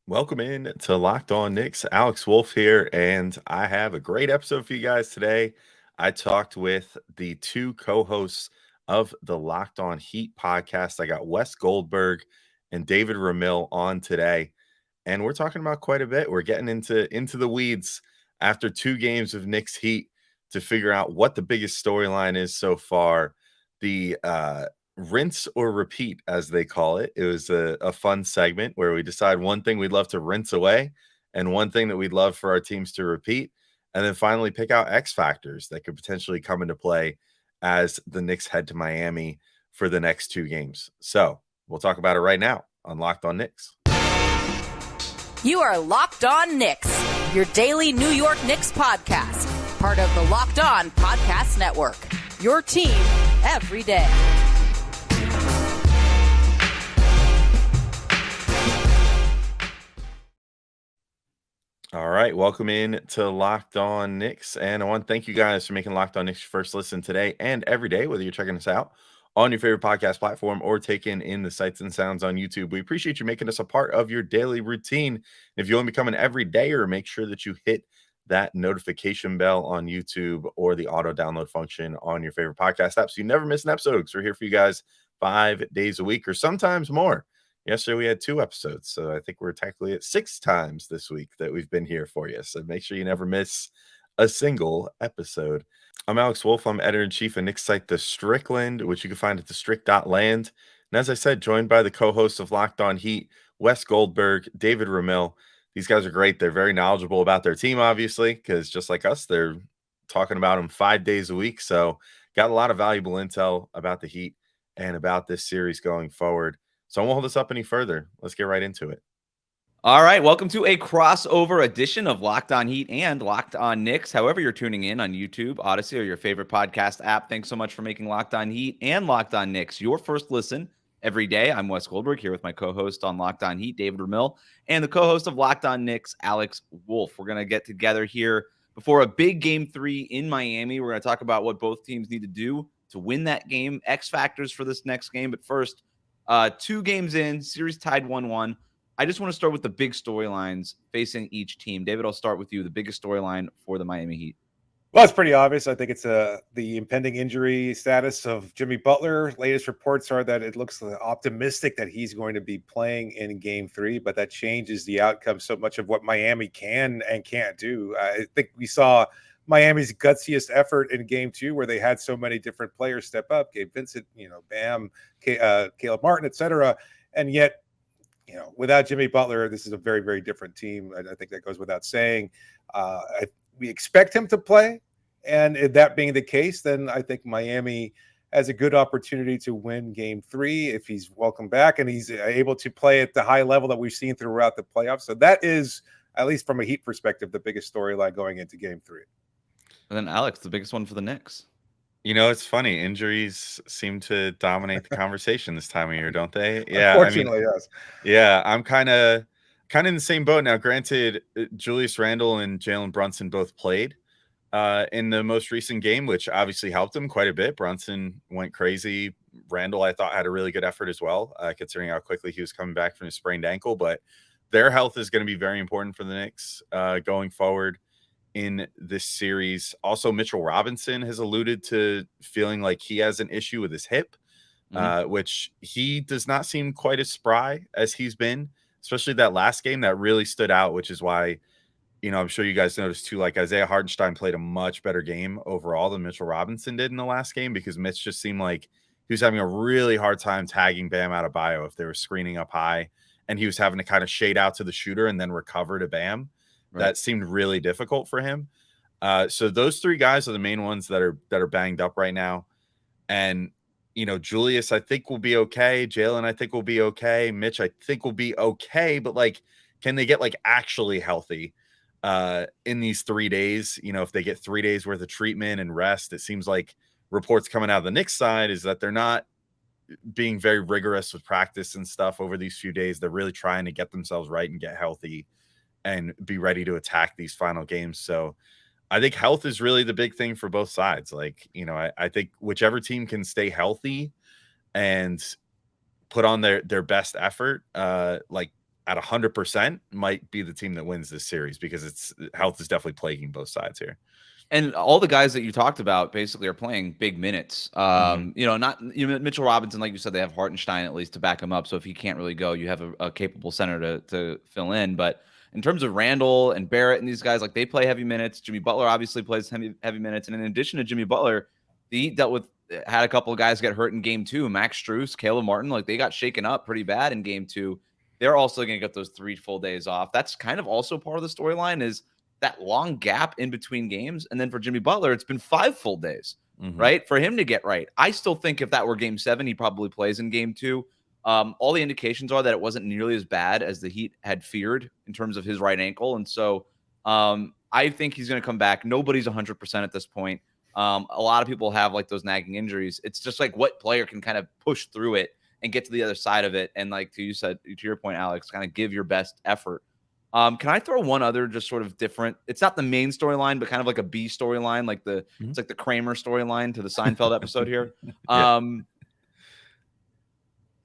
Welcome in to Locked On Knicks. Alex Wolf here, and I have a great episode for you guys today. I talked with the two co-hosts of the Locked On Heat podcast. I got Wes Goldberg and David Ramil on today, and we're talking about quite a bit. We're getting into the weeds after 2 games of Knicks Heat to figure out what the biggest storyline is so far. The rinse or repeat, as they call it. It was a fun segment where we decide one thing we'd love to rinse away and one thing that we'd love for our teams to repeat, and then finally pick out X factors that could potentially come into play as the Knicks head to Miami for the next 2 games. So we'll talk about it right now on Locked On Knicks. You are Locked On Knicks, your daily New York Knicks podcast, part of the Locked On Podcast Network, your team every day. All right, welcome in to Locked On Knicks, and I want to thank you guys for making Locked On Knicks your first listen today and every day, whether you're checking us out on your favorite podcast platform or taking in the sights and sounds on YouTube. We appreciate you making us a part of your daily routine. If you want to become an everydayer, make sure that you hit that notification bell on YouTube or the auto download function on your favorite podcast app so you never miss an episode, because we're here for you guys 5 days a week or sometimes more. Yesterday we had 2 episodes, so I think we're technically at 6 times this week that we've been here for you. So make sure you never miss a single episode. I'm Alex Wolf. I'm editor-in-chief of Knicks site The Strickland, which you can find at thestrick.land. And as I said, joined by the co-hosts of Locked On Heat, Wes Goldberg, David Ramil. These guys are great. They're very knowledgeable about their team, obviously, because just like us, they're talking about them 5 days a week. So got a lot of valuable intel about the Heat and about this series going forward. So I won't hold this up any further. Let's get right into it. All right, welcome to a crossover edition of Locked On Heat and Locked On Knicks. However you're tuning in on YouTube, Odyssey, or your favorite podcast app, thanks so much for making Locked On Heat and Locked On Knicks your first listen every day. I'm Wes Goldberg here with my co-host on Locked On Heat, David Ramil, and the co-host of Locked On Knicks, Alex Wolf. We're going to get together here before a big Game 3 in Miami. We're going to talk about what both teams need to do to win that game, X factors for this next game. But first, 2 games in, series tied 1-1. I just want to start with the big storylines facing each team. David, I'll start with you. The biggest storyline for the Miami Heat. Well, it's pretty obvious. I think it's the impending injury status of Jimmy Butler. Latest reports are that it looks optimistic that he's going to be playing in Game 3, but that changes the outcome so much of what Miami can and can't do. I think we saw Miami's gutsiest effort in Game 2, where they had so many different players step up, Gabe Vincent, Bam, Caleb Martin, etc. And yet, without Jimmy Butler, this is a very, very different team. I think that goes without saying. We expect him to play, and if that being the case, then I think Miami has a good opportunity to win Game 3 if he's welcome back and he's able to play at the high level that we've seen throughout the playoffs. So that is, at least from a Heat perspective, the biggest storyline going into Game 3. And then, Alex, the biggest one for the Knicks. It's funny. Injuries seem to dominate the conversation this time of year, don't they? Yeah, Unfortunately, yes. Yeah, I'm kind of in the same boat now. Granted, Julius Randle and Jalen Brunson both played in the most recent game, which obviously helped him quite a bit. Brunson went crazy. Randle, I thought, had a really good effort as well, considering how quickly he was coming back from his sprained ankle. But their health is going to be very important for the Knicks going forward in this series. Also, Mitchell Robinson has alluded to feeling like he has an issue with his hip, which he does not seem quite as spry as he's been, especially that last game that really stood out, which is why, I'm sure you guys noticed too, like Isaiah Hartenstein played a much better game overall than Mitchell Robinson did in the last game, because Mitch just seemed like he was having a really hard time tagging Bam Adebayo if they were screening up high, and he was having to kind of shade out to the shooter and then recover to Bam. Right. That seemed really difficult for him. So those 3 guys are the main ones that are banged up right now. And, Julius, I think, will be okay. Jalen, I think, will be okay. Mitch, I think, will be okay. But, can they get, actually healthy in these 3 days? If they get 3 days worth of treatment and rest, it seems like reports coming out of the Knicks side is that they're not being very rigorous with practice and stuff over these few days. They're really trying to get themselves right and get healthy and be ready to attack these final games. So I think health is really the big thing for both sides. I think whichever team can stay healthy and put on their best effort, at 100% might be the team that wins this series, because health is definitely plaguing both sides here. And all the guys that you talked about basically are playing big minutes. Mitchell Robinson, like you said, they have Hartenstein at least to back him up. So if he can't really go, you have a capable center to fill in. But in terms of Randle and Barrett and these guys, like, they play heavy minutes. Jimmy Butler obviously plays heavy minutes. And in addition to Jimmy Butler, the Heat had a couple of guys get hurt in game 2. Max Strus, Caleb Martin, like, they got shaken up pretty bad in game 2. They're also going to get those 3 full days off. That's kind of also part of the storyline, is that long gap in between games. And then for Jimmy Butler, it's been 5 full days, right, for him to get right. I still think if that were game 7, he probably plays in game 2. All the indications are that it wasn't nearly as bad as the Heat had feared in terms of his right ankle. And so I think he's going to come back. Nobody's 100% at this point. A lot of people have like those nagging injuries. It's just like, what player can kind of push through it and get to the other side of it. And like to your point, Alex, kind of give your best effort. Can I throw one other just sort of different? It's not the main storyline, but kind of like a B storyline, like it's like the Kramer storyline to the Seinfeld episode here. The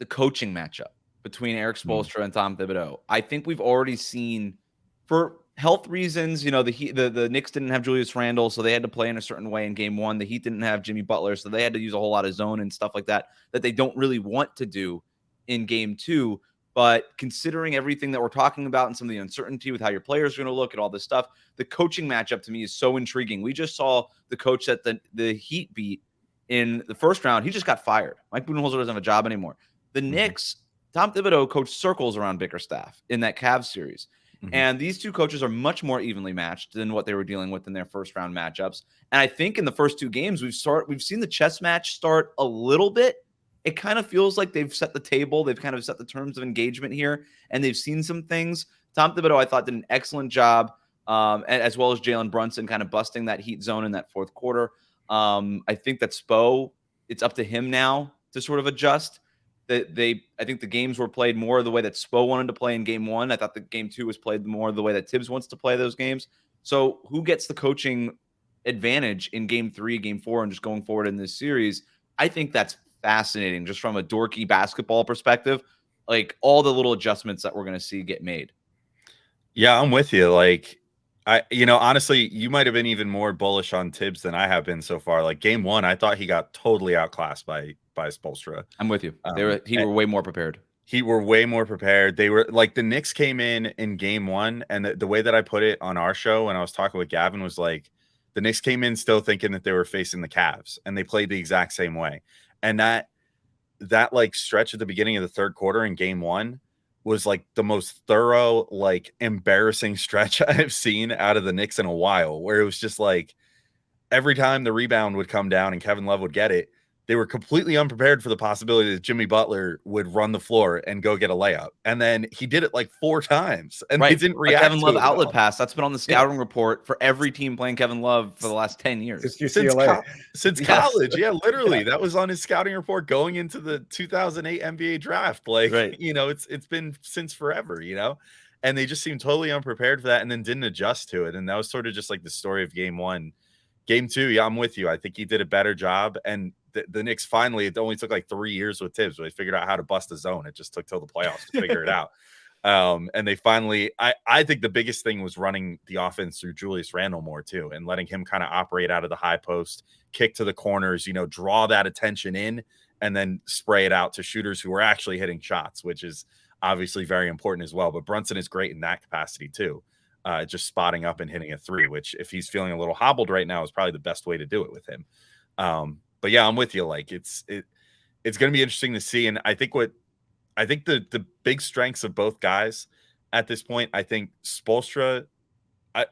coaching matchup between Eric Spoelstra and Tom Thibodeau. I think we've already seen, for health reasons, the Knicks didn't have Julius Randle, so they had to play in a certain way in game 1. The Heat didn't have Jimmy Butler, so they had to use a whole lot of zone and stuff like that they don't really want to do in game 2. But considering everything that we're talking about and some of the uncertainty with how your players are going to look and all this stuff, the coaching matchup to me is so intriguing. We just saw the coach that the Heat beat in the first round. He just got fired. Mike Budenholzer doesn't have a job anymore. The Knicks, Tom Thibodeau coached circles around Bickerstaff in that Cavs series. And these two coaches are much more evenly matched than what they were dealing with in their first round matchups. And I think in the first 2 games, we've seen the chess match start a little bit. It kind of feels like they've set the table. They've kind of set the terms of engagement here, and they've seen some things. Tom Thibodeau, I thought, did an excellent job, as well as Jalen Brunson kind of busting that Heat zone in that fourth quarter. I think that Spo, it's up to him now to sort of adjust. I think the games were played more the way that Spo wanted to play in game 1. I thought the game 2 was played more the way that Tibbs wants to play those games. So who gets the coaching advantage in game 3, game 4, and just going forward in this series? I think that's fascinating, just from a dorky basketball perspective, like all the little adjustments that we're going to see get made. Yeah, I'm with you. Like, honestly, you might have been even more bullish on Tibbs than I have been so far. Like game 1, I thought he got totally outclassed by Spoelstra. I'm with you. He were way more prepared. They were like, the Knicks came in game 1, and the way that I put it on our show when I was talking with Gavin was like, the Knicks came in still thinking that they were facing the Cavs, and they played the exact same way. And that like stretch at the beginning of the third quarter in game 1 was like the most thorough, like embarrassing stretch I've seen out of the Knicks in a while, where it was just like every time the rebound would come down and Kevin Love would get it, they were completely unprepared for the possibility that Jimmy Butler would run the floor and go get a layup. And then he did it like 4 times, and they didn't react. Kevin Love outlet pass. That's been on the scouting report for every team playing Kevin Love for the last 10 years. Since college. Yeah, literally. That was on his scouting report going into the 2008 NBA draft. Like, it's been since forever, and they just seemed totally unprepared for that, and then didn't adjust to it. And that was sort of just like the story of game 1. Game 2, yeah, I'm with you. I think he did a better job. And the Knicks finally, it only took like 3 years with Tibbs, but they figured out how to bust the zone. It just took till the playoffs to figure it out. And they finally, I think the biggest thing was running the offense through Julius Randle more too, and letting him kind of operate out of the high post, kick to the corners, draw that attention in, and then spray it out to shooters who were actually hitting shots, which is obviously very important as well. But Brunson is great in that capacity too. Just spotting up and hitting a 3, which if he's feeling a little hobbled right now is probably the best way to do it with him. But yeah, I'm with you. Like it's going to be interesting to see. And I think the big strengths of both guys at this point, I think Spoelstra,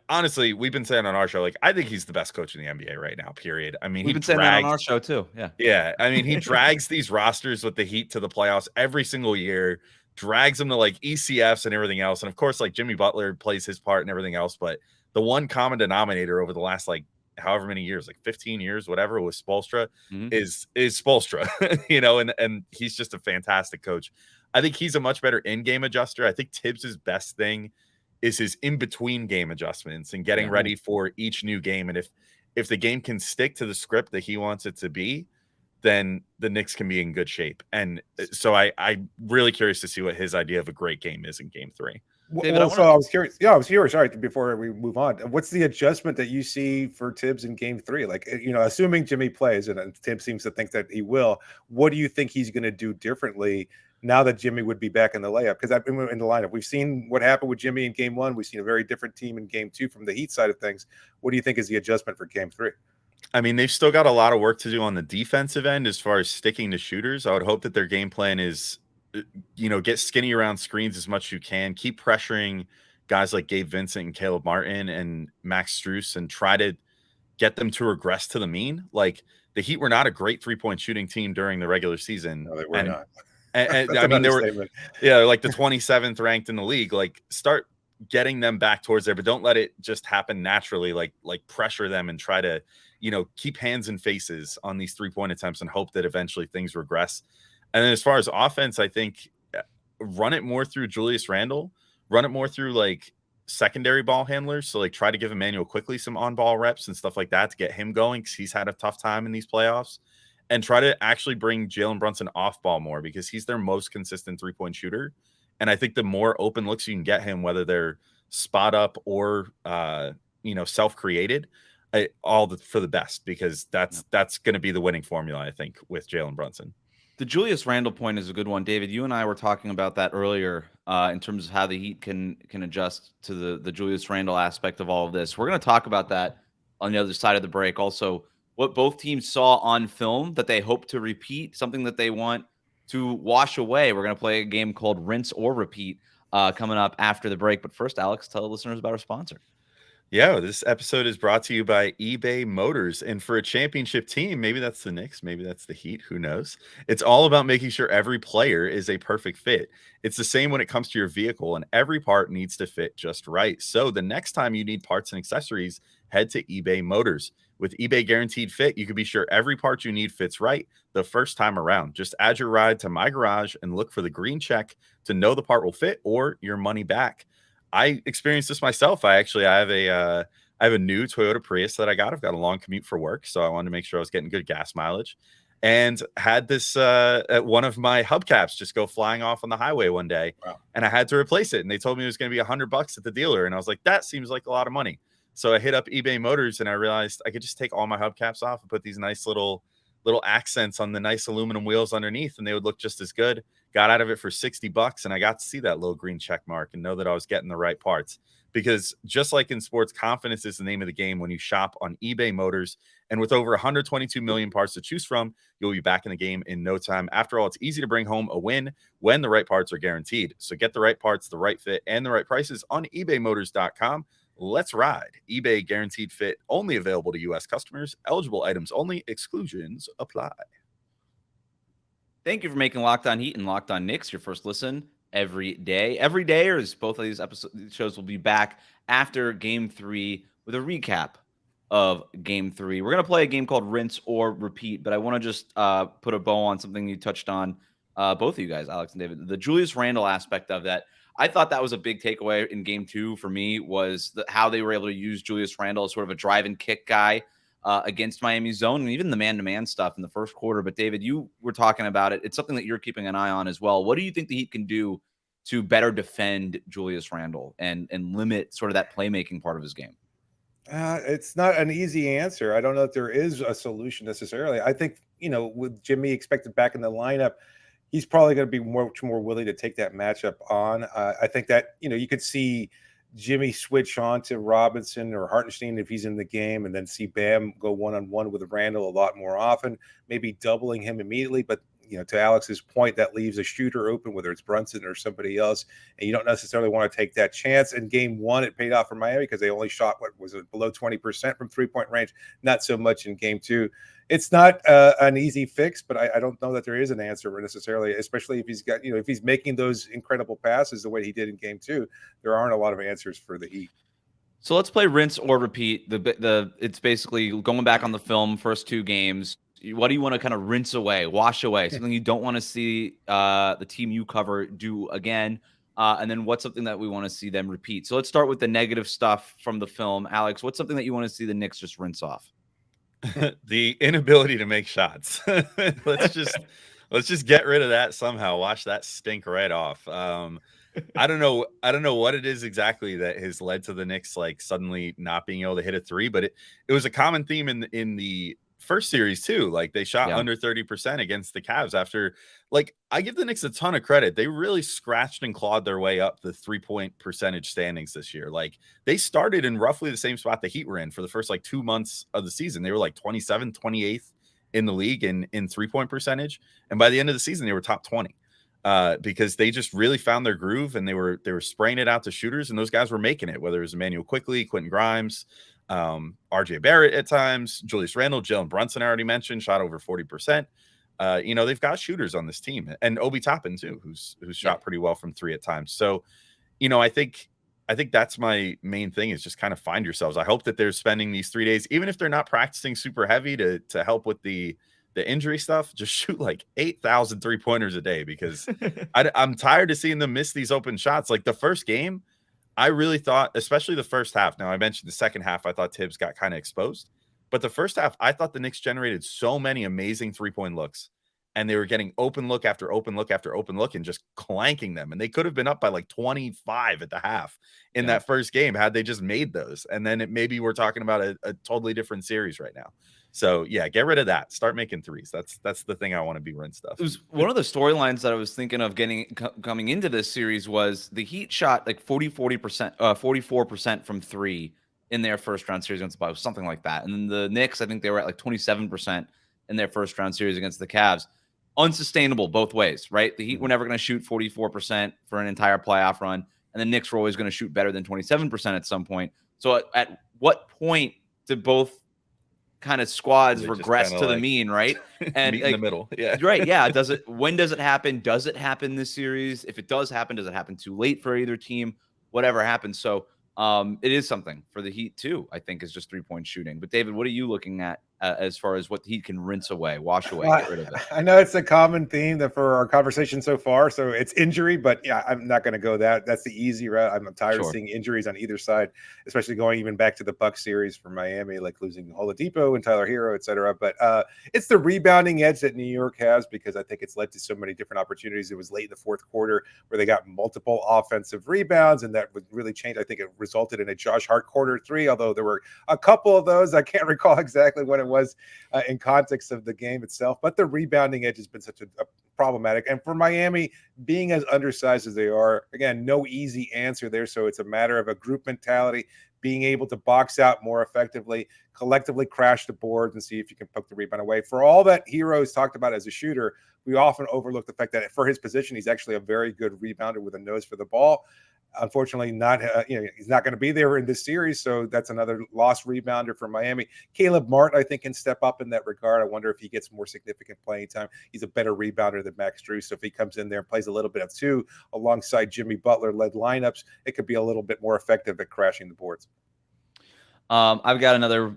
honestly, we've been saying on our show, like, I think he's the best coach in the NBA right now, period. I mean, we've been saying that on our show too. Yeah. Yeah. I mean, he drags these rosters with the Heat to the playoffs every single year, drags them to like ECFs and everything else. And of course, like Jimmy Butler plays his part and everything else. But the one common denominator over the last, like, however many years, like 15 years, whatever, with Spoelstra is Spoelstra, and he's just a fantastic coach. I think he's a much better in-game adjuster. I think Tibbs' best thing is his in-between game adjustments and getting ready for each new game. And if the game can stick to the script that he wants it to be, then the Knicks can be in good shape. And so I'm really curious to see what his idea of a great game is in game 3. David, well, so I was curious. Yeah, I was curious. All right, before we move on, what's the adjustment that you see for Tibbs in game 3? Like, assuming Jimmy plays, and Tibbs seems to think that he will, what do you think he's going to do differently now that Jimmy would be back in the layup? Because I've been in the lineup. We've seen what happened with Jimmy in game 1. We've seen a very different team in game 2 from the Heat side of things. What do you think is the adjustment for game 3? I mean, they've still got a lot of work to do on the defensive end as far as sticking to shooters. I would hope that their game plan is, get skinny around screens as much as you can, keep pressuring guys like Gabe Vincent and Caleb Martin and Max Strus, and try to get them to regress to the mean. Like, the Heat were not a great 3-point shooting team during the regular season. No, they were not. And I mean, they were, like the 27th ranked in the league. Like, start getting them back towards there, but don't let it just happen naturally. Like pressure them and try to, keep hands and faces on these 3-point attempts and hope that eventually things regress. And then as far as offense, I think run it more through Julius Randle, run it more through like secondary ball handlers. So like try to give Emmanuel quickly some on-ball reps and stuff like that to get him going, because he's had a tough time in these playoffs. And try to actually bring Jalen Brunson off ball more, because he's their most consistent 3-point shooter. And I think the more open looks you can get him, whether they're spot up or self-created, for the best, because that's going to be the winning formula, I think, with Jalen Brunson. The Julius Randle point is a good one. David, you and I were talking about that earlier in terms of how the Heat can adjust to the Julius Randle aspect of all of this. We're going to talk about that on the other side of the break. Also, what both teams saw on film that they hope to repeat, something that they want to wash away. We're going to play a game called Rinse or Repeat coming up after the break. But first, Alex, tell the listeners about our sponsor. Yeah, this episode is brought to you by eBay Motors. And for a championship team, maybe that's the Knicks, maybe that's the Heat, who knows? It's all about making sure every player is a perfect fit. It's the same when it comes to your vehicle, and every part needs to fit just right. So the next time you need parts and accessories, head to eBay Motors. With eBay Guaranteed Fit, you can be sure every part you need fits right the first time around. Just add your ride to My Garage and look for the green check to know the part will fit or your money back. I experienced this myself. I have a new Toyota Prius that I got. I've got a long commute for work, so I wanted to make sure I was getting good gas mileage, and had this one of my hubcaps just go flying off on the highway one day. Wow. And I had to replace it. And they told me it was going to be $100 at the dealer, and I was like, that seems like a lot of money. So I hit up eBay Motors, and I realized I could just take all my hubcaps off and put these nice little accents on the nice aluminum wheels underneath, and they would look just as good. Got out of it for $60, and I got to see that little green check mark and know that I was getting the right parts. Because just like in sports, confidence is the name of the game when you shop on eBay Motors. And with over 122 million parts to choose from, you'll be back in the game in no time. After all, it's easy to bring home a win when the right parts are guaranteed. So get the right parts, the right fit, and the right prices on ebaymotors.com. Let's ride. eBay Guaranteed Fit, only available to U.S. customers. Eligible items only. Exclusions apply. Thank you for making Locked On Heat and Locked On Knicks your first listen every day. Every day, or as both of these shows will be back after Game 3 with a recap of Game 3. We're going to play a game called Rinse or Repeat, but I want to just put a bow on something you touched on, both of you guys, Alex and David. The Julius Randle aspect of that. I thought that was a big takeaway in Game 2 for me, was how they were able to use Julius Randle as sort of a drive and kick guy against Miami's zone, and even the man-to-man stuff in the first quarter. But David, you were talking about it. It's something that you're keeping an eye on as well. What do you think the Heat can do to better defend Julius Randle and limit sort of that playmaking part of his game? It's not an easy answer. I don't know if there is a solution necessarily. I think, with Jimmy expected back in the lineup, he's probably going to be much more willing to take that matchup on. I think that, you could see Jimmy switch on to Robinson or Hartenstein if he's in the game, and then see Bam go one-on-one with Randle a lot more often, maybe doubling him immediately. But, to Alex's point, that leaves a shooter open, whether it's Brunson or somebody else, and you don't necessarily want to take that chance. In Game 1, it paid off for Miami because they only shot, below 20% from three-point range, not so much in Game 2. It's not an easy fix, but I don't know that there is an answer necessarily, especially if he's got, if he's making those incredible passes the way he did in Game 2. There aren't a lot of answers for the Heat. So let's play Rinse or Repeat. It's basically going back on the film, first 2 games. What do you want to kind of rinse away, wash away, something you don't want to see the team you cover do again? And then what's something that we want to see them repeat? So let's start with the negative stuff from the film. Alex, what's something that you want to see the Knicks just rinse off? The inability to make shots. let's just get rid of that somehow. Wash that stink right off. I don't know what it is exactly that has led to the Knicks like suddenly not being able to hit a three, but it was a common theme in the first series too. Like they shot under 30% against the Cavs after, like, I give the Knicks a ton of credit. They really scratched and clawed their way up the 3-point percentage standings this year. Like they started in roughly the same spot the Heat were in for the first like 2 months of the season. They were like 28th in the league in 3-point percentage. And by the end of the season, they were top 20. Because they just really found their groove and they were spraying it out to shooters, and those guys were making it, whether it was Emmanuel Quickly, Quentin Grimes, RJ Barrett at times, Julius Randle, Jalen Brunson, I already mentioned, shot over 40%. They've got shooters on this team, and Obi Toppin too, who's shot pretty well from three at times. So, I think that's my main thing, is just kind of find yourselves. I hope that they're spending these 3 days, even if they're not practicing super heavy to help with the injury stuff, just shoot like 8,000 3-pointers a day, because I'm tired of seeing them miss these open shots. Like the first game, I really thought, especially the first half. Now I mentioned the second half, I thought Tibbs got kind of exposed, but the first half, I thought the Knicks generated so many amazing 3-point looks, and they were getting open look after open look after open look and just clanking them. And they could have been up by like 25 at the half in that first game had they just made those. And then maybe we're talking about a totally different series right now. So yeah, get rid of that. Start making threes. That's the thing I want to be run stuff. It was one of the storylines that I was thinking of coming into this series was the Heat shot like 44% from three in their first round series against the Bucks, something like that. And then the Knicks, I think they were at like 27% in their first round series against the Cavs. Unsustainable both ways, right? The Heat were never going to shoot 44% for an entire playoff run, and the Knicks were always going to shoot better than 27% at some point. So at what point did both kind of squads regress to the mean, right? And meet in the middle. Yeah. Right. Yeah. When does it happen? Does it happen this series? If it does happen, does it happen too late for either team? Whatever happens. So it is something for the Heat too, I think, is just 3-point shooting. But David, what are you looking at as far as what the Heat can rinse away, wash away, get rid of it? I know it's a common theme for our conversation so far. So it's injury, but yeah, I'm not going to go that's the easy route. I'm tired of seeing injuries on either side, especially going even back to the Bucks series for Miami, like losing Oladipo and Tyler Hero, et cetera. But it's the rebounding edge that New York has, because I think it's led to so many different opportunities. It was late in the fourth quarter where they got multiple offensive rebounds, and that would really change. I think it resulted in a Josh Hart quarter three, although there were a couple of those. I can't recall exactly what it was in context of the game itself, but the rebounding edge has been such a problematic. And for Miami, being as undersized as they are, again, no easy answer there. So it's a matter of a group mentality, being able to box out more effectively, collectively crash the boards and see if you can poke the rebound away. For all that Hero's talked about as a shooter, we often overlook the fact that for his position, he's actually a very good rebounder with a nose for the ball. Unfortunately, he's not going to be there in this series, so that's another lost rebounder for Miami. Caleb Martin, I think, can step up in that regard. I wonder if he gets more significant playing time. He's a better rebounder than Max Drew, so if he comes in there and plays a little bit of two alongside Jimmy Butler-led lineups, it could be a little bit more effective at crashing the boards. I've got another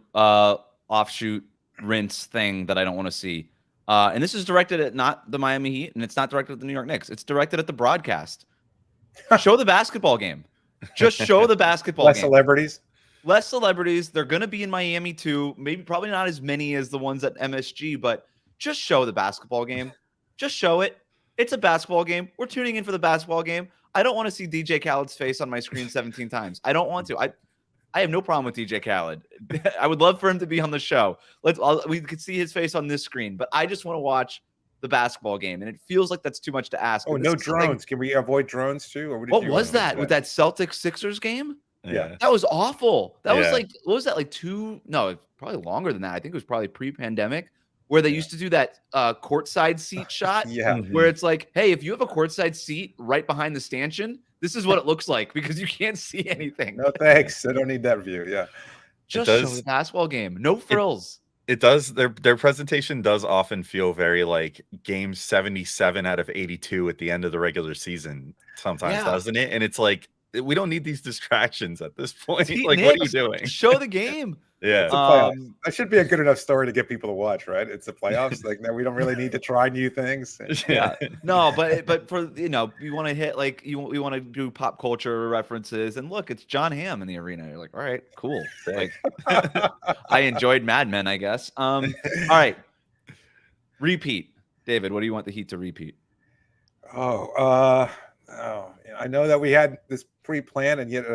offshoot rinse thing that I don't want to see, and this is directed at not the Miami Heat, and it's not directed at the New York Knicks. It's directed at the broadcast. Show the basketball game. Just show the basketball game. Less celebrities. They're going to be in Miami too. Maybe probably not as many as the ones at MSG, but just show the basketball game. Just show it. It's a basketball game. We're tuning in for the basketball game. I don't want to see DJ Khaled's face on my screen 17 times. I don't want to. I have no problem with DJ Khaled. I would love for him to be on the show. We could see his face on this screen, but I just want to watch the basketball game, and it feels like that's too much to ask. Oh, no drones. Can we avoid drones too? Or what was that with that Celtics-Sixers game? Yeah, that was awful. That was like, what was that, like probably longer than that. I think it was probably pre-pandemic, where they used to do that courtside seat shot. Where it's like, hey, if you have a courtside seat right behind the stanchion, this is what it looks like, because you can't see anything. No thanks. I don't need that view. Yeah, just show the basketball game. No frills. It does. Their presentation does often feel very like game 77 out of 82 at the end of the regular season sometimes, doesn't it? And it's like, we don't need these distractions at this point. Heat Like, what are you Knicks, doing? show the game. Yeah. It's a playoffs. That should be a good enough story to get people to watch, right? It's the playoffs. Like, no, we don't really need to try new things. Yeah, no, but for we want to hit like we want to do pop culture references, and look, it's John Hamm in the arena. You're like, all right, cool. Like, I enjoyed Mad Men, I guess. All right, repeat, David. What do you want the Heat to repeat? I know that we had this pre-planned, and yet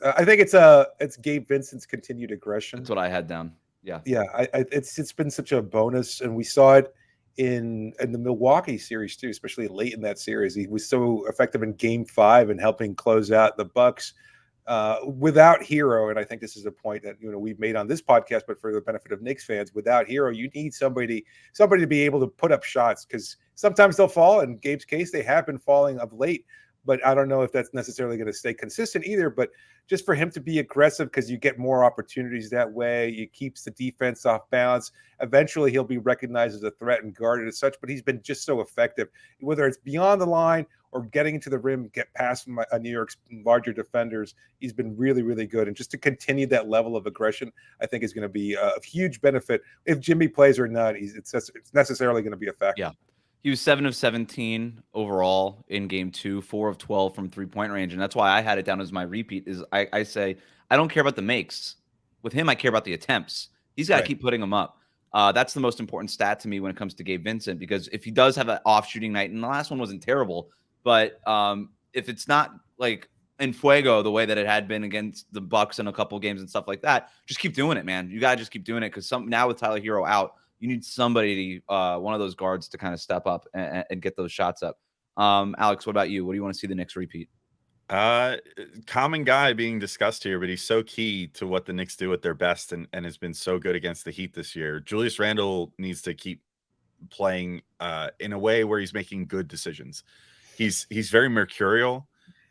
I think it's Gabe Vincent's continued aggression. That's what I had down. Yeah, it's been such a bonus, and we saw it in the Milwaukee series too, especially late in that series. He was so effective in Game 5 and helping close out the Bucks without Hero. And I think this is a point that we've made on this podcast, but for the benefit of Knicks fans, without Hero, you need somebody to be able to put up shots, because sometimes they'll fall. In Gabe's case, they have been falling of late, but I don't know if that's necessarily going to stay consistent either. But just for him to be aggressive, because you get more opportunities that way, it keeps the defense off balance. Eventually, he'll be recognized as a threat and guarded as such, but he's been just so effective, whether it's beyond the line or getting into the rim, get past New York's larger defenders. He's been really, really good. And just to continue that level of aggression, I think is going to be a huge benefit. If Jimmy plays or not, it's necessarily going to be a factor. Yeah. He was 7 of 17 overall in Game 2, 4 of 12 from three-point range, and that's why I had it down as my repeat. Is I say I don't care about the makes. With him, I care about the attempts. He's got to keep putting them up. That's the most important stat to me when it comes to Gabe Vincent, because if he does have an off shooting night, and the last one wasn't terrible, but if it's not like in fuego the way that it had been against the Bucks in a couple games and stuff like that, just keep doing it, man. You gotta just keep doing it, because now with Tyler Hero out, you need somebody, one of those guards, to kind of step up and get those shots up. Alex, what about you? What do you want to see the Knicks repeat? Common guy being discussed here, but he's so key to what the Knicks do at their best, and has been so good against the Heat this year. Julius Randle needs to keep playing in a way where he's making good decisions. He's very mercurial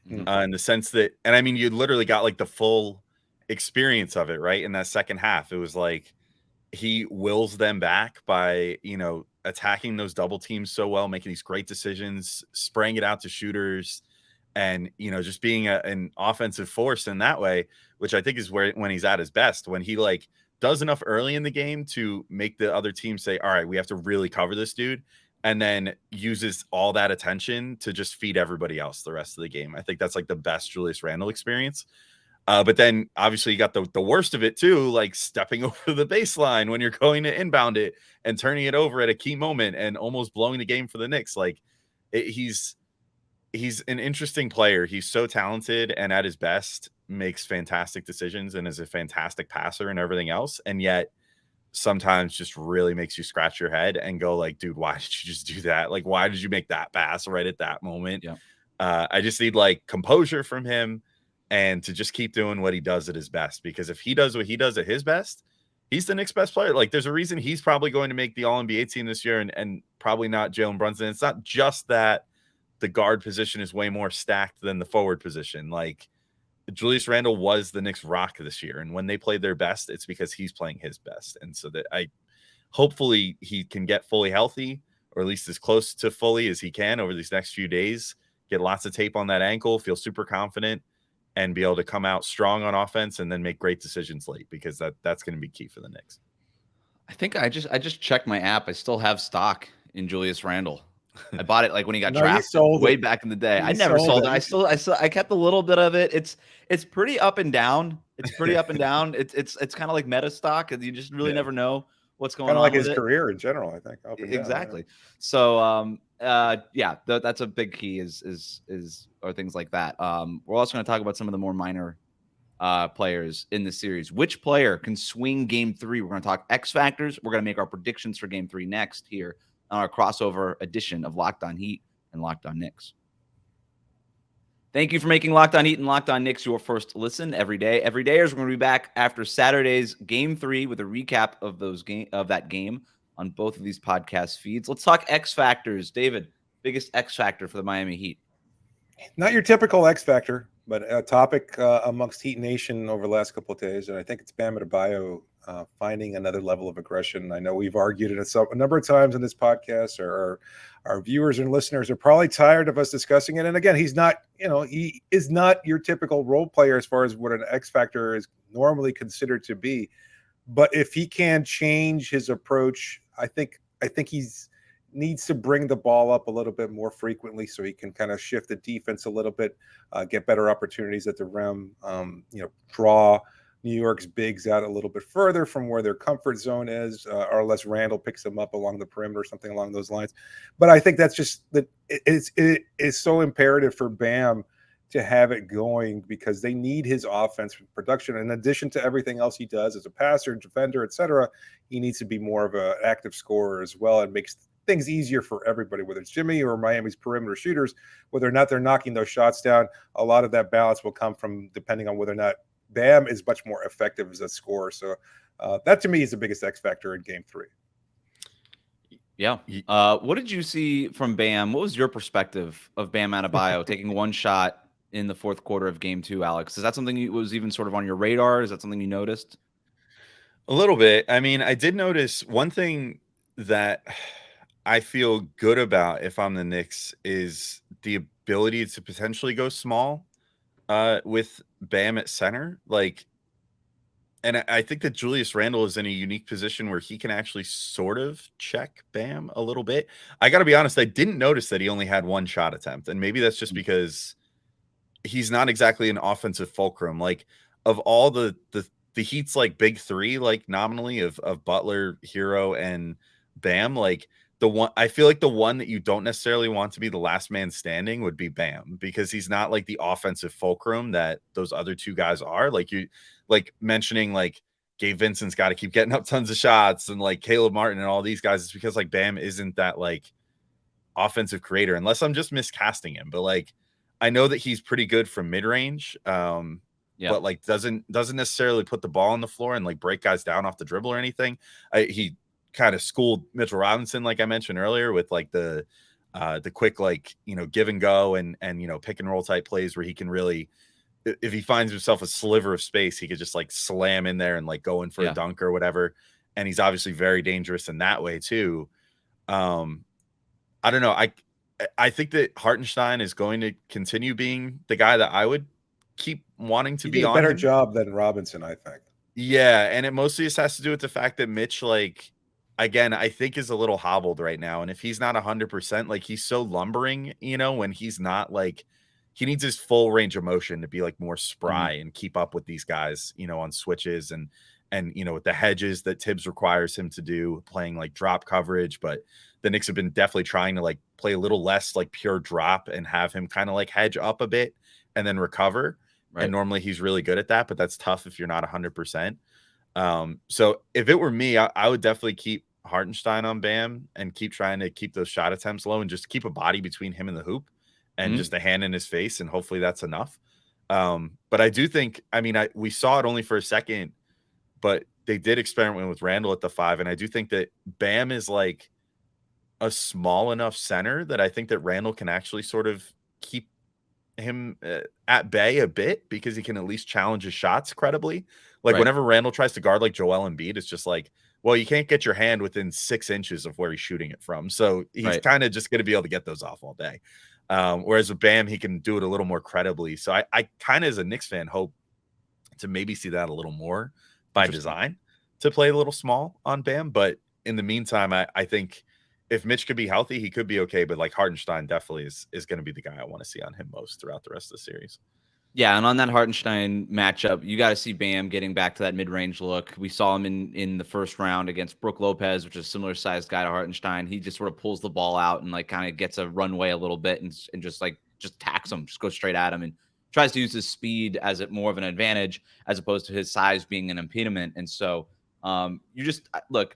in the sense that, and I mean, you literally got like the full experience of it, right? In that second half, it was like he wills them back by, attacking those double teams so well, making these great decisions, spraying it out to shooters, and, just being an offensive force in that way, which I think is when he's at his best, when he like does enough early in the game to make the other team say, all right, we have to really cover this dude, and then uses all that attention to just feed everybody else the rest of the game. I think that's like the best Julius Randle experience. But then obviously you got the worst of it too, like stepping over the baseline when you're going to inbound it and turning it over at a key moment and almost blowing the game for the Knicks. Like he's an interesting player. He's so talented, and at his best makes fantastic decisions and is a fantastic passer and everything else. And yet sometimes just really makes you scratch your head and go like, dude, why did you just do that? Like, why did you make that pass right at that moment? Yeah. I just need like composure from him, and to just keep doing what he does at his best, because if he does what he does at his best, he's the Knicks' best player. Like, there's a reason he's probably going to make the All-NBA team this year, and probably not Jalen Brunson. It's not just that the guard position is way more stacked than the forward position. Like, Julius Randle was the Knicks' rock this year, and when they played their best, it's because he's playing his best. And so that hopefully he can get fully healthy, or at least as close to fully as he can over these next few days, get lots of tape on that ankle, feel super confident, and be able to come out strong on offense and then make great decisions late, because that's going to be key for the Knicks. I think I just checked my app. I still have stock in Julius Randle. I bought it like when he got drafted way back in the day. I never sold it. I kept a little bit of it. It's pretty up and down. It's kind of like meta stock, and you just really never know what's going on. Kind of like his career in general, I think. Exactly. So that's a big key is or things like that. We're also going to talk about some of the more minor players in the series. Which player can swing Game 3? We're going to talk X factors. We're going to make our predictions for Game 3 next here on our crossover edition of Locked On Heat and Locked On Knicks. Thank you for making Locked On Heat and Locked On Knicks your first listen every day. Every day, we're going to be back after Saturday's Game 3 with a recap of that game on both of these podcast feeds. Let's talk X factors. David, biggest X factor for the Miami Heat? Not your typical X factor, but a topic amongst Heat Nation over the last couple of days, and I think it's Bam Adebayo finding another level of aggression. I know we've argued it a number of times in this podcast, or our viewers and listeners are probably tired of us discussing it. And again, he is not your typical role player as far as what an X factor is normally considered to be. But if he can change his approach, I think he's needs to bring the ball up a little bit more frequently so he can kind of shift the defense a little bit, get better opportunities at the rim, draw New York's bigs out a little bit further from where their comfort zone is, or unless Randle picks them up along the perimeter or something along those lines. But I think that's just that it is so imperative for Bam to have it going, because they need his offense production. In addition to everything else he does as a passer, defender, etc., he needs to be more of an active scorer as well, and makes things easier for everybody, whether it's Jimmy or Miami's perimeter shooters, whether or not they're knocking those shots down. A lot of that balance will come from depending on whether or not Bam is much more effective as a scorer. So that to me is the biggest X factor in Game 3. Yeah. What did you see from Bam? What was your perspective of Bam Adebayo taking one shot in the fourth quarter of Game 2, Alex? Is that something that was even sort of on your radar? Is that something you noticed? A little bit. I mean, I did notice one thing that I feel good about if I'm the Knicks is the ability to potentially go small with Bam at center. And I think that Julius Randle is in a unique position where he can actually sort of check Bam a little bit. I got to be honest, I didn't notice that he only had one shot attempt. And maybe that's just because he's not exactly an offensive fulcrum. Of all the Heat's big three, nominally of Butler, Hero, and Bam, I feel like the one that you don't necessarily want to be the last man standing would be Bam, because he's not the offensive fulcrum that those other two guys are. Mentioning Gabe Vincent's got to keep getting up tons of shots, and Caleb Martin and all these guys. It's because Bam isn't that offensive creator, unless I'm just miscasting him. But I know that he's pretty good from mid range. But doesn't necessarily put the ball on the floor and break guys down off the dribble or anything. He kind of schooled Mitchell Robinson, like I mentioned earlier, with the quick give and go and pick and roll type plays where he can really, if he finds himself a sliver of space, he could just slam in there and go in for a dunk or whatever. And he's obviously very dangerous in that way too. I don't know. I think that Hartenstein is going to continue being the guy that I would keep wanting to be on. A better job than Robinson, I think. Yeah, and it mostly just has to do with the fact that Mitch, again, I think is a little hobbled right now. And if he's not 100%, he's so lumbering, when he's not he needs his full range of motion to be more spry and keep up with these guys, on switches and with the hedges that Tibbs requires him to do, playing drop coverage. But the Knicks have been definitely trying to play a little less pure drop and have him kind of hedge up a bit and then recover. Right. And normally he's really good at that, but that's tough if you're not 100%. So if it were me, I would definitely keep Hartenstein on Bam and keep trying to keep those shot attempts low and just keep a body between him and the hoop and just a hand in his face. And hopefully that's enough. But I do think, we saw it only for a second, but they did experiment with Randle at the 5. And I do think that Bam is a small enough center that I think that Randle can actually sort of keep him at bay a bit, because he can at least challenge his shots credibly. Whenever Randle tries to guard Joel Embiid, it's just well, you can't get your hand within 6 inches of where he's shooting it from. So he's kind of just going to be able to get those off all day. Whereas with Bam, he can do it a little more credibly. So I kind of, as a Knicks fan, hope to maybe see that a little more by design, to play a little small on Bam. But in the meantime, I think if Mitch could be healthy, he could be okay. But Hartenstein definitely is going to be the guy I want to see on him most throughout the rest of the series. Yeah, and on that Hartenstein matchup, you got to see Bam getting back to that mid-range look. We saw him in the first round against Brook Lopez, which is a similar-sized guy to Hartenstein. He just sort of pulls the ball out and kind of gets a runway a little bit and just tacks him, just goes straight at him and tries to use his speed as more of an advantage as opposed to his size being an impediment. And so you just look.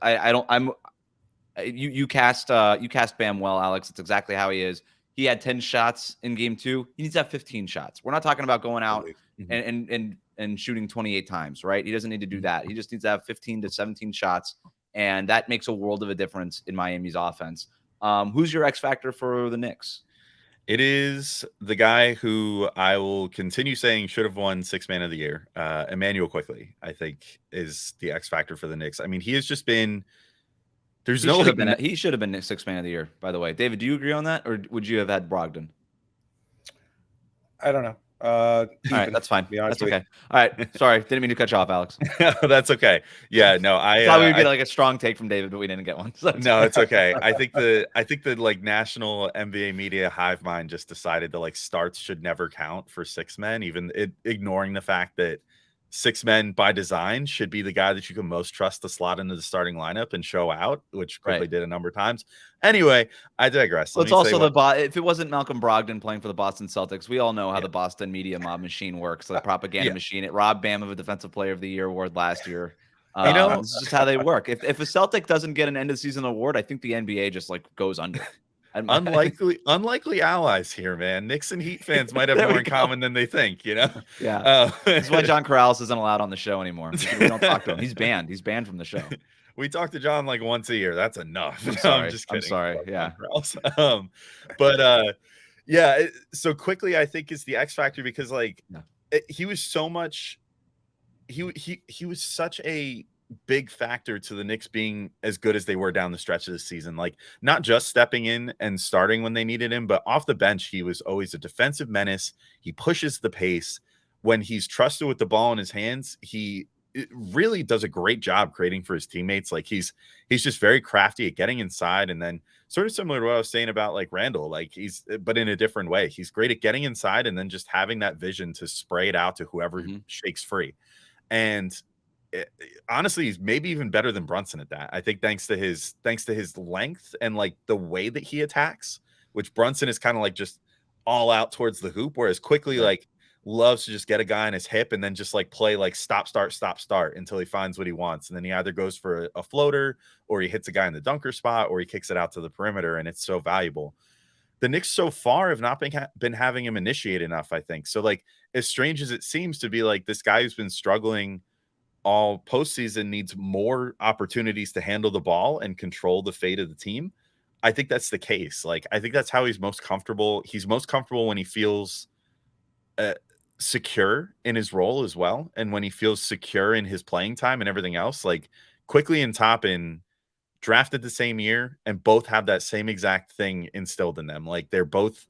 You cast Bam well, Alex. It's exactly how he is. He had 10 shots in Game 2. He needs to have 15 shots. We're not talking about going out and shooting 28 times, right? He doesn't need to do that. He just needs to have 15 to 17 shots, and that makes a world of a difference in Miami's offense. Who's your X factor for the Knicks? It is the guy who I will continue saying should have won Sixth Man of the Year. Emmanuel Quickly, I think, is the X factor for the Knicks. I mean, he has just been. There's no like. He should have been Sixth Man of the Year, by the way. David, do you agree on that, or would you have had Brogdon? I don't know. All right, that's fine. That's okay. All right, sorry, didn't mean to cut you off, Alex. That's okay. Yeah, no, I thought we would get like a strong take from David, but we didn't get one. So no, it's okay. I think the like national NBA media hive mind just decided that like starts should never count for six men, even ignoring the fact that six men by design should be the guy that you can most trust to slot into the starting lineup and show out, which Quickly did a number of times. Anyway, I digress. Well, it's also if it wasn't Malcolm Brogdon playing for the Boston Celtics, we all know how the Boston media mob machine works, the propaganda machine. It robbed Bam of a Defensive Player of the Year award last year. This is just how they work. If a Celtic doesn't get an end of season award, I think the NBA just like goes under. Unlikely allies here, man. Knicks and Heat fans might have more in common than they think, you know? Yeah. That's why John Corrales isn't allowed on the show anymore. We don't talk to him. He's banned. He's banned from the show. We talk to John like once a year. That's enough. I'm sorry. I'm just kidding. I'm sorry. Yeah. So Quickly, I think, is the X factor because like he was so much. He was such a big factor to the Knicks being as good as they were down the stretch of the season. Like not just stepping in and starting when they needed him, but off the bench, he was always a defensive menace. He pushes the pace. When he's trusted with the ball in his hands, he really does a great job creating for his teammates. Like he's just very crafty at getting inside, and then sort of similar to what I was saying about like Randle, like but in a different way. He's great at getting inside and then just having that vision to spray it out to whoever shakes free. And honestly, he's maybe even better than Brunson at that. I think thanks to his length and like the way that he attacks, which Brunson is kind of like just all out towards the hoop, whereas Quickly like loves to just get a guy on his hip and then just like play like stop start until he finds what he wants, and then he either goes for a floater or he hits a guy in the dunker spot or he kicks it out to the perimeter, and it's so valuable. The Knicks so far have not been having him initiate enough, I think. So like as strange as it seems to be, like this guy who's been struggling all postseason needs more opportunities to handle the ball and control the fate of the team. I think that's the case. Like, I think that's how he's most comfortable. He's most comfortable when he feels secure in his role as well. And when he feels secure in his playing time and everything else. Like Quickly and Toppin drafted the same year and both have that same exact thing instilled in them. Like they both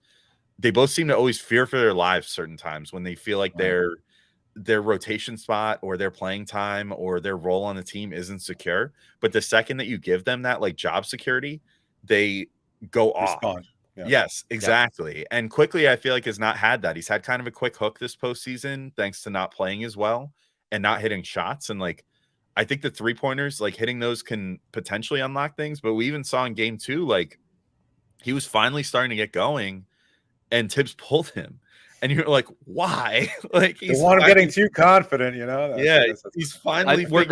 seem to always fear for their lives certain times when they feel like their rotation spot or their playing time or their role on the team isn't secure. But the second that you give them that like job security, they go off. Yeah. Yes, exactly. Yeah. And Quickly, I feel like has not had that. He's had kind of a quick hook this postseason, thanks to not playing as well and not hitting shots. And like, I think the 3-pointers, like hitting those can potentially unlock things. But we even saw in game 2, like he was finally starting to get going and Tibbs pulled him. And you're like, why? Like he's getting too confident, you know? He's finally. We're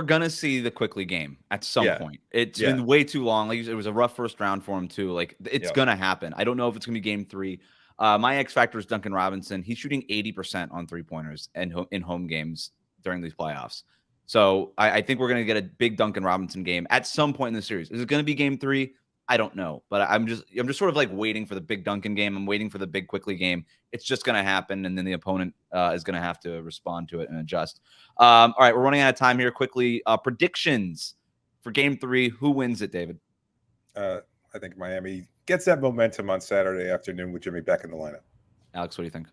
gonna see the Quickly game at some point. It's been way too long. Like it was a rough first round for him too. Like it's gonna happen. I don't know if it's gonna be game 3. My X factor is Duncan Robinson. He's shooting 80% on 3-pointers and in home games during these playoffs. So I think we're gonna get a big Duncan Robinson game at some point in the series. Is it gonna be game 3? I don't know, but I'm just sort of like waiting for the big Duncan game. I'm waiting for the big Quickly game. It's just going to happen, and then the opponent is going to have to respond to it and adjust. All right, we're running out of time here. Quickly, predictions for Game 3. Who wins it, David? I think Miami gets that momentum on Saturday afternoon with Jimmy back in the lineup. Alex, what do you think?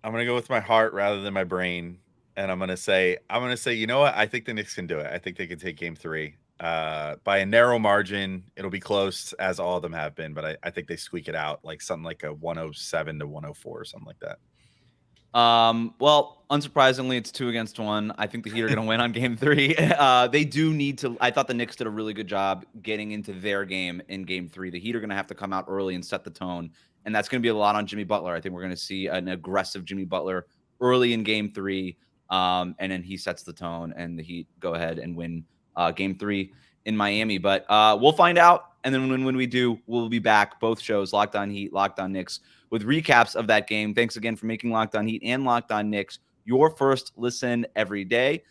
I'm going to go with my heart rather than my brain, and I'm going to say, you know what? I think the Knicks can do it. I think they can take Game 3. By a narrow margin. It'll be close, as all of them have been, but I think they squeak it out like something like a 107 to 104 or something like that. Well, unsurprisingly, it's 2-1. I think the Heat are going to win on Game 3. They do need to. I thought the Knicks did a really good job getting into their game in Game 3. The Heat are going to have to come out early and set the tone, and that's going to be a lot on Jimmy Butler. I think we're going to see an aggressive Jimmy Butler early in Game 3, and then he sets the tone, and the Heat go ahead and win Game 3 in Miami. But we'll find out. And then when we do, we'll be back. Both shows, Locked On Heat, Locked On Knicks, with recaps of that game. Thanks again for making Locked On Heat and Locked On Knicks your first listen every day.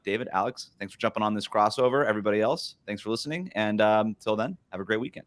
David, Alex, thanks for jumping on this crossover. Everybody else, thanks for listening. And till then, have a great weekend.